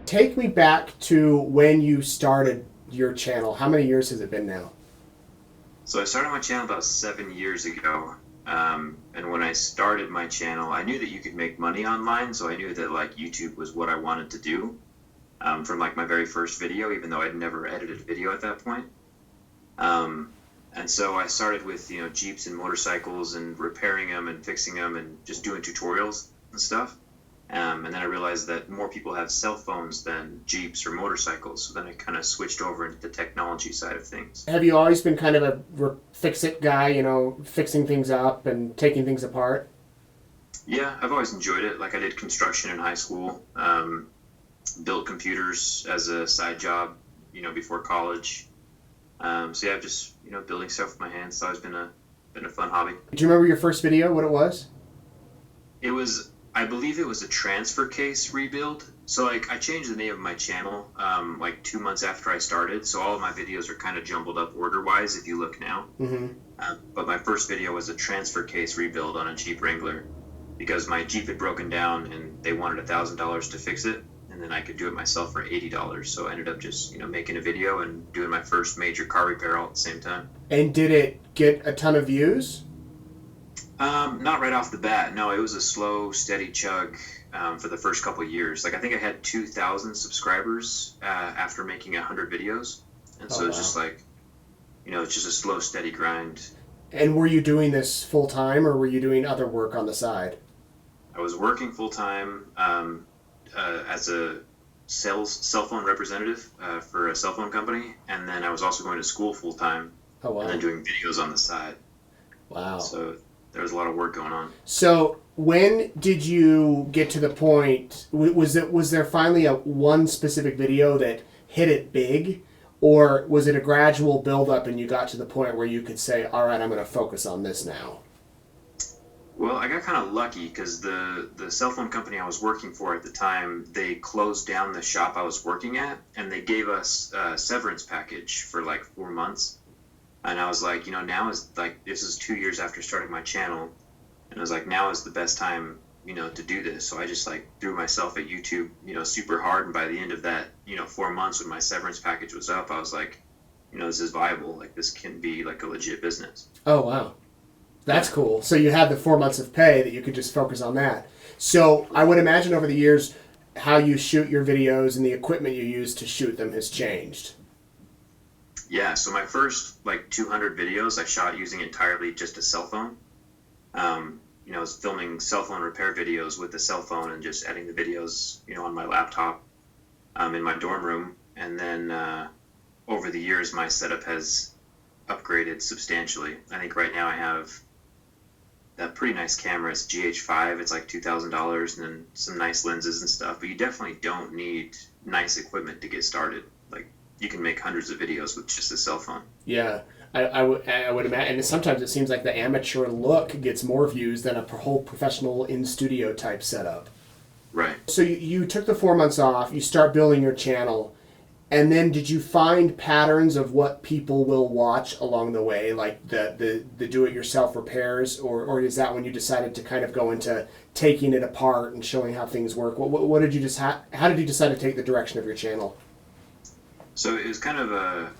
Take me back to when you started your channel. How many years has it been now? So I started my channel about 7 years ago. And when I started my channel, I knew that you could make money online. So I knew that like YouTube was what I wanted to do from like my very first video, even though I'd never edited a video at that point. And so I started with, Jeeps and motorcycles and repairing them and fixing them and just doing tutorials and stuff. And then I realized that more people have cell phones than Jeeps or motorcycles. So then I kind of switched over into the technology side of things. Have you always been kind of a fix-it guy, fixing things up and taking things apart? Yeah, I've always enjoyed it. Like I did construction in high school, built computers as a side job, before college. So yeah, just, building stuff with my hands. It's always been a fun hobby. Do you remember your first video, what it was? I believe it was a transfer case rebuild. So like I changed the name of my channel like 2 months after I started. So all of my videos are kind of jumbled up order-wise if you look now. Mm-hmm. But my first video was a transfer case rebuild on a Jeep Wrangler because my Jeep had broken down and they wanted $1,000 to fix it. And then I could do it myself for $80. So I ended up just, making a video and doing my first major car repair all at the same time. And did it get a ton of views? Not right off the bat. No, it was a slow, steady chug for the first couple of years. Like I think I had 2,000 subscribers after making 100 videos, and so it's just like, it's just a slow, steady grind. And were you doing this full time, or were you doing other work on the side? I was working full time as a cell phone representative for a cell phone company, and then I was also going to school full time. Oh wow! And then doing videos on the side. Wow! So there was a lot of work going on. So when did you get to the point? Was there finally one specific video that hit it big, or was it a gradual build-up and you got to the point where you could say, "All right, I'm going to focus on this now"? Well, I got kind of lucky because the cell phone company I was working for at the time, they closed down the shop I was working at, and they gave us a severance package for like 4 months. And I was like, now is like, this is 2 years after starting my channel. And I was like, now is the best time, to do this. So I just like threw myself at YouTube, super hard. And by the end of that, 4 months when my severance package was up, I was like, this is viable. Like this can be like a legit business. Oh, wow. That's cool. So you had the 4 months of pay that you could just focus on that. So I would imagine over the years, how you shoot your videos and the equipment you use to shoot them has changed. Yeah, so my first like 200 videos I shot using entirely just a cell phone. I was filming cell phone repair videos with the cell phone and just editing the videos, on my laptop in my dorm room. And then over the years, my setup has upgraded substantially. I think right now I have a pretty nice camera. It's GH5. It's like $2,000 and then some nice lenses and stuff. But you definitely don't need nice equipment to get started. Like you can make hundreds of videos with just a cell phone. Yeah, I would imagine. And sometimes it seems like the amateur look gets more views than a whole professional in-studio type setup. Right. So you took the 4 months off, you start building your channel, and then did you find patterns of what people will watch along the way, like the do-it-yourself repairs, or is that when you decided to kind of go into taking it apart and showing how things work? What did you how did you decide to take the direction of your channel? So it was kind of a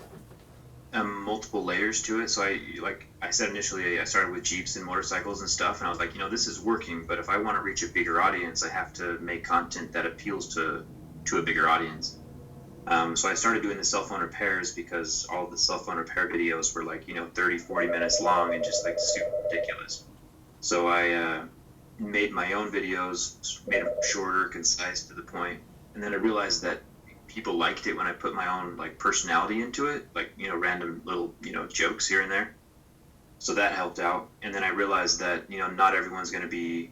multiple layers to it. So I said initially, I started with Jeeps and motorcycles and stuff, and I was like, this is working, but if I want to reach a bigger audience, I have to make content that appeals to a bigger audience. So I started doing the cell phone repairs because all the cell phone repair videos were like, 30, 40 minutes long and just like super ridiculous. So I made my own videos, made them shorter, concise, to the point, and then I realized that people liked it when I put my own like personality into it, like random little jokes here and there. So that helped out. And then I realized that not everyone's going to be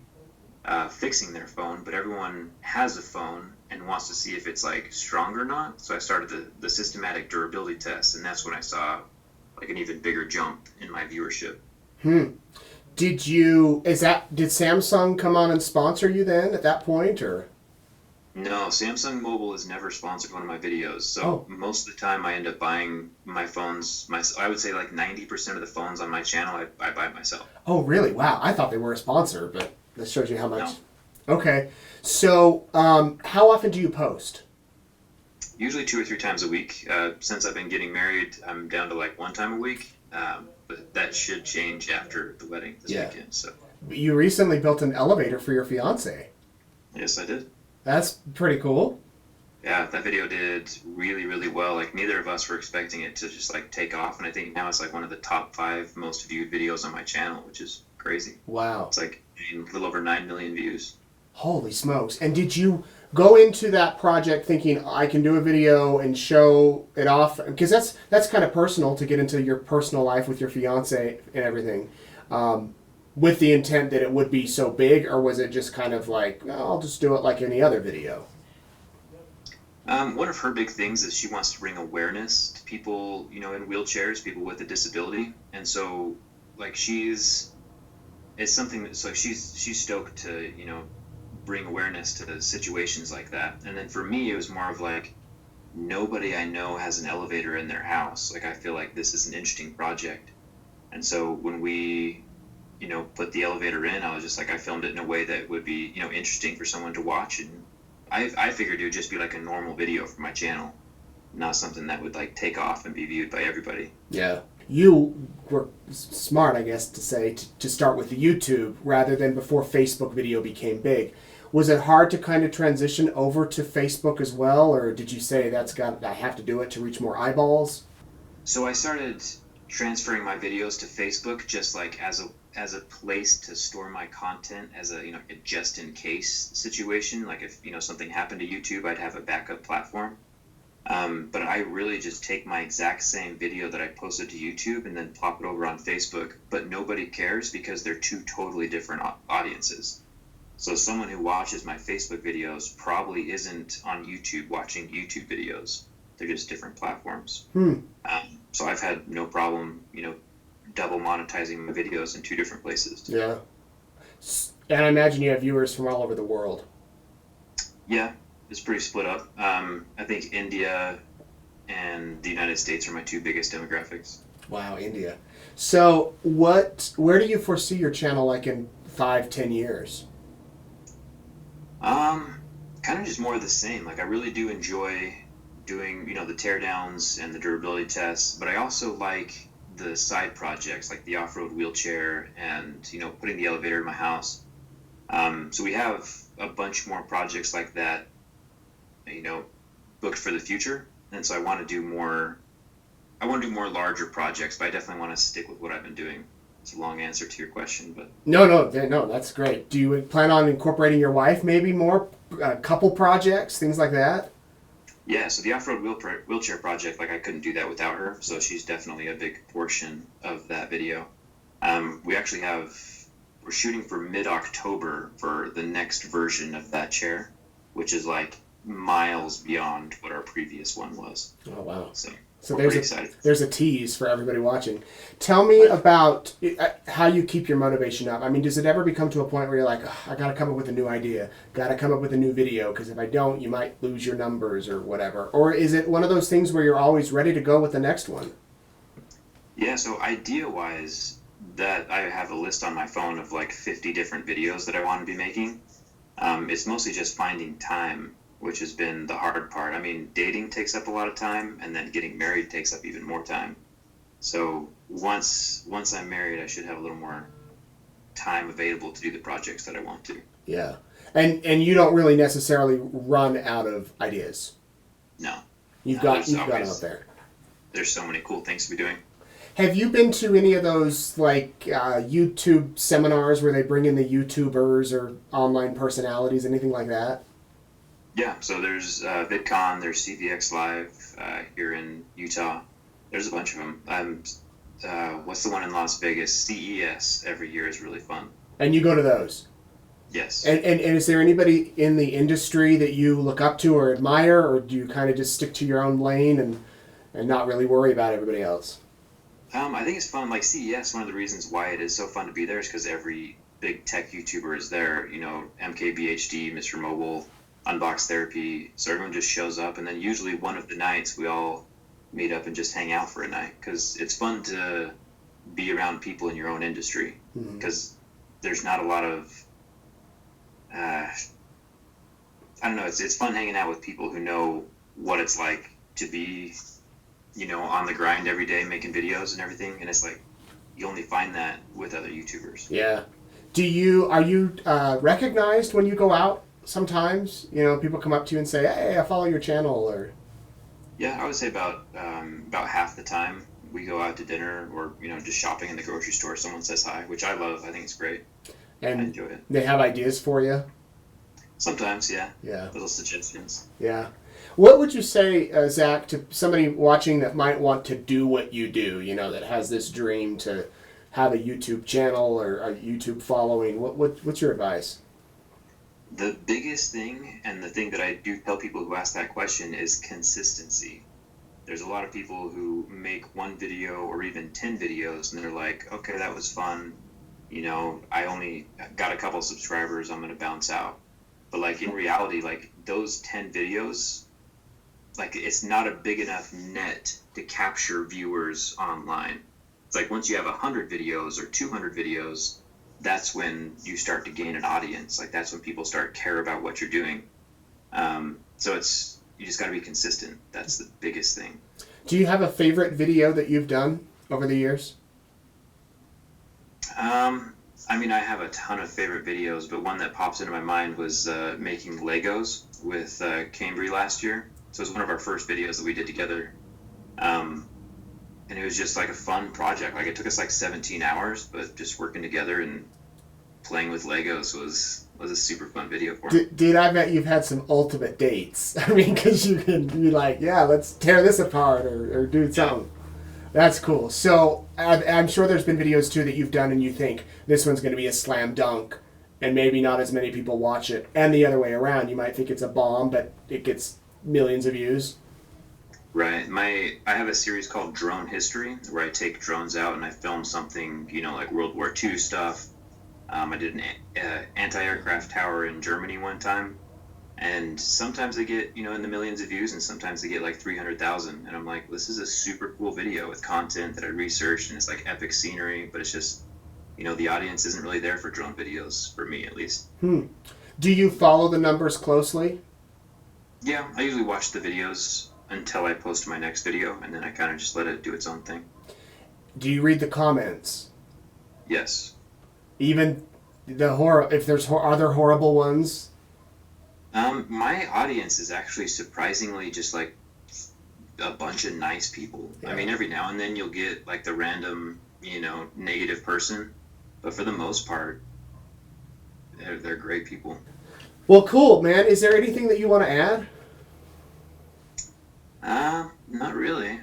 fixing their phone, but everyone has a phone and wants to see if it's like strong or not. So I started the systematic durability test, and that's when I saw like an even bigger jump in my viewership. Did Samsung come on and sponsor you then at that point, or? No, Samsung Mobile has never sponsored one of my videos. So most of the time I end up buying my phones. I would say like 90% of the phones on my channel I buy myself. Oh, really? Wow. I thought they were a sponsor, but that shows you how much. No. Okay. So how often do you post? Usually 2 or 3 times a week. Since I've been getting married, I'm down to like 1 time a week. But that should change after the wedding this weekend. So You recently built an elevator for your fiance. yes, I did. That's pretty cool. Yeah, that video did really, really well. Like neither of us were expecting it to just like take off, and I think now it's like one of the top 5 most viewed videos on my channel, which is crazy. Wow. It's like a little over 9 million views. Holy smokes. And did you go into that project thinking I can do a video and show it off? Because that's kind of personal to get into your personal life with your fiance and everything. With the intent that it would be so big, or was it just kind of like, oh, I'll just do it like any other video? One of her big things is she wants to bring awareness to people, in wheelchairs, people with a disability, and so like it's something that's like she's stoked to bring awareness to situations like that. And then for me, it was more of like nobody I know has an elevator in their house. Like I feel like this is an interesting project, and so when we put the elevator in, I was just like I filmed it in a way that would be interesting for someone to watch, and I figured it would just be like a normal video for my channel, not something that would like take off and be viewed by everybody. Yeah. You were smart, I guess, to say to start with YouTube rather than before Facebook video became big. Was it hard to kind of transition over to Facebook as well, or did you say I have to do it to reach more eyeballs? So I started transferring my videos to Facebook just like as a place to store my content as a a just in case situation. Like if something happened to YouTube, I'd have a backup platform. But I really just take my exact same video that I posted to YouTube and then plop it over on Facebook. But nobody cares because they're two totally different audiences. So someone who watches my Facebook videos probably isn't on YouTube watching YouTube videos. They're just different platforms. So I've had no problem, double monetizing my videos in 2 different places. Yeah. And I imagine you have viewers from all over the world. Yeah, it's pretty split up. I think India and the United States are my 2 biggest demographics. Wow, India. So where do you foresee your channel like in 5-10 years? Kind of just more of the same. Like I really do enjoy doing, the teardowns and the durability tests, but I also like the side projects like the off-road wheelchair and, putting the elevator in my house. So we have a bunch more projects like that, booked for the future. And so I want to do more larger projects, but I definitely want to stick with what I've been doing. It's a long answer to your question, but No, that's great. Do you plan on incorporating your wife maybe more, couple projects, things like that? yeah. So the off-road wheelchair project, like I couldn't do that without her. So she's definitely a big portion of that video. We're shooting for mid-October for the next version of that chair, which is like miles beyond what our previous one was. Oh wow! So excited. There's a tease for everybody watching. Tell me about how you keep your motivation up. I mean, does it ever become to a point where you're like, oh, I got to come up with a new idea, got to come up with a new video, because if I don't, you might lose your numbers or whatever? Or is it one of those things where you're always ready to go with the next one? Yeah, so idea-wise, that I have a list on my phone of like 50 different videos that I want to be making. It's mostly just finding time, which has been the hard part. I mean, dating takes up a lot of time, and then getting married takes up even more time. So once I'm married, I should have a little more time available to do the projects that I want to. Yeah. And you don't really necessarily run out of ideas. No. You've got them out there. There's so many cool things to be doing. Have you been to any of those like YouTube seminars where they bring in the YouTubers or online personalities, anything like that? Yeah, so there's VidCon, there's CVX Live here in Utah. There's a bunch of them. What's the one in Las Vegas? CES every year is really fun. And you go to those? Yes. And is there anybody in the industry that you look up to or admire, or do you kind of just stick to your own lane and not really worry about everybody else? I think it's fun. Like CES, one of the reasons why it is so fun to be there is because every big tech YouTuber is there. MKBHD, Mr. Mobile, Unbox Therapy. So everyone just shows up, and then usually one of the nights we all meet up and just hang out for a night, because it's fun to be around people in your own industry, because there's not a lot of I don't know, it's fun hanging out with people who know what it's like to be, on the grind every day making videos and everything. And it's like, you only find that with other YouTubers. Yeah. Are you recognized when you go out sometimes? People come up to you and say, hey, I follow your channel, or... Yeah, I would say about half the time we go out to dinner or, just shopping in the grocery store, someone says hi, which I love. I think it's great. And I enjoy it. They have ideas for you? Sometimes, yeah. Yeah. Little suggestions. Yeah. What would you say, Zach, to somebody watching that might want to do what you do, that has this dream to have a YouTube channel or a YouTube following? What's your advice? The biggest thing, and the thing that I do tell people who ask that question, is consistency. There's a lot of people who make one video or even 10 videos, and they're like, okay, that was fun. I only got a couple subscribers, I'm going to bounce out. But, like, in reality, like, those 10 videos, like, it's not a big enough net to capture viewers online. It's like once you have 100 videos or 200 videos, that's when you start to gain an audience. Like, that's when people start to care about what you're doing. So you just got to be consistent. That's the biggest thing. Do you have a favorite video that you've done over the years? I have a ton of favorite videos, but one that pops into my mind was making Legos with Cambry last year. So it was one of our first videos that we did together. And it was just like a fun project. Like, it took us like 17 hours, but just working together and playing with Legos was a super fun video for me. Dude, I bet you've had some ultimate dates. Because you can be like, yeah, let's tear this apart or do something. That's cool. So I'm sure there's been videos too that you've done and you think this one's going to be a slam dunk and maybe not as many people watch it. And the other way around, you might think it's a bomb, but it gets millions of views. Right. I have a series called Drone History where I take drones out and I film something, like World War II stuff. I did an anti-aircraft tower in Germany one time, and sometimes they get, in the millions of views, and sometimes they get like 300,000. And I'm like, this is a super cool video with content that I researched, and it's like epic scenery, but it's just, the audience isn't really there for drone videos, for me at least. Do you follow the numbers closely? Yeah, I usually watch the videos until I post my next video, and then I kind of just let it do its own thing. Do you read the comments? Yes. Even if there's other horrible ones? My audience is actually surprisingly just like a bunch of nice people. Yeah. Every now and then you'll get like the random, negative person, but for the most part, they're great people. Well, cool, man. Is there anything that you want to add? Not really.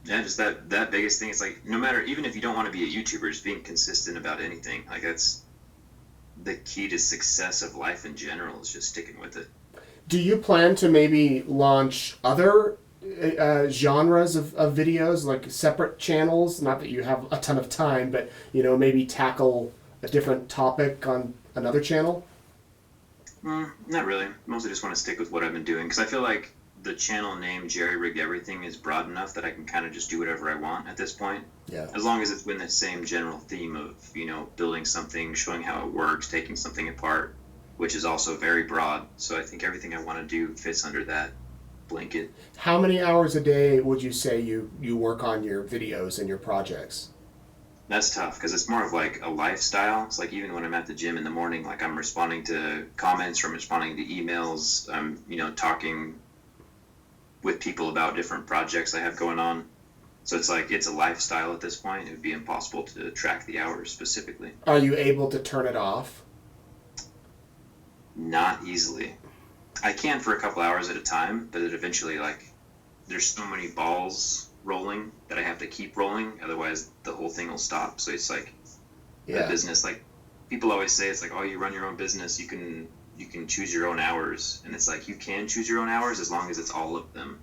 Yeah, just that biggest thing is like, no matter, even if you don't want to be a YouTuber, just being consistent about anything. Like, that's the key to success of life in general, is just sticking with it. Do you plan to maybe launch other genres of videos, like separate channels? Not that you have a ton of time, but, maybe tackle a different topic on another channel? Not really. Mostly just want to stick with what I've been doing, because I feel like the channel name Jerry Rigged Everything is broad enough that I can kind of just do whatever I want at this point. Yeah. As long as it's within the same general theme of, building something, showing how it works, taking something apart, which is also very broad. So I think everything I want to do fits under that blanket. How many hours a day would you say you work on your videos and your projects? That's tough, because it's more of like a lifestyle. It's like, even when I'm at the gym in the morning, like, I'm responding to comments, or I'm responding to emails, I'm, talking with people about different projects I have going on. So it's like, it's a lifestyle at this point. It would be impossible to track the hours specifically. Are you able to turn it off? Not easily. I can for a couple hours at a time, but it eventually, like, there's so many balls rolling that I have to keep rolling, otherwise the whole thing will stop. So it's like a business. Like, people always say, it's like, oh, you run your own business, you can choose your own hours, and it's like, you can choose your own hours as long as it's all of them.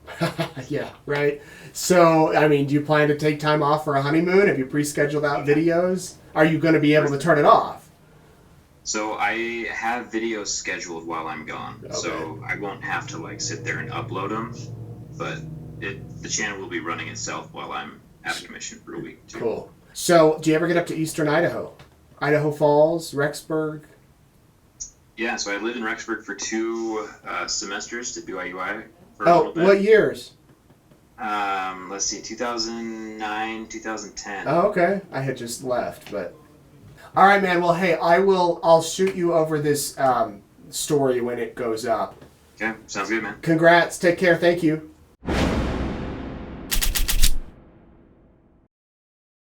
Yeah, right. So, do you plan to take time off for a honeymoon? Have you pre-scheduled out videos? Are you going to be able to turn it off? So I have videos scheduled while I'm gone, okay. So I won't have to like sit there and upload them, but the channel will be running itself while I'm out of commission for a week too. Cool. So, do you ever get up to Eastern Idaho? Idaho Falls, Rexburg? Yeah, so I lived in Rexburg for 2 semesters to BYUI for a little bit. What years? Let's see, 2009, 2010. Oh, okay. I had just left, but all right, man. Well, hey, I'll shoot you over this story when it goes up. Okay, sounds good, man. Congrats. Take care. Thank you.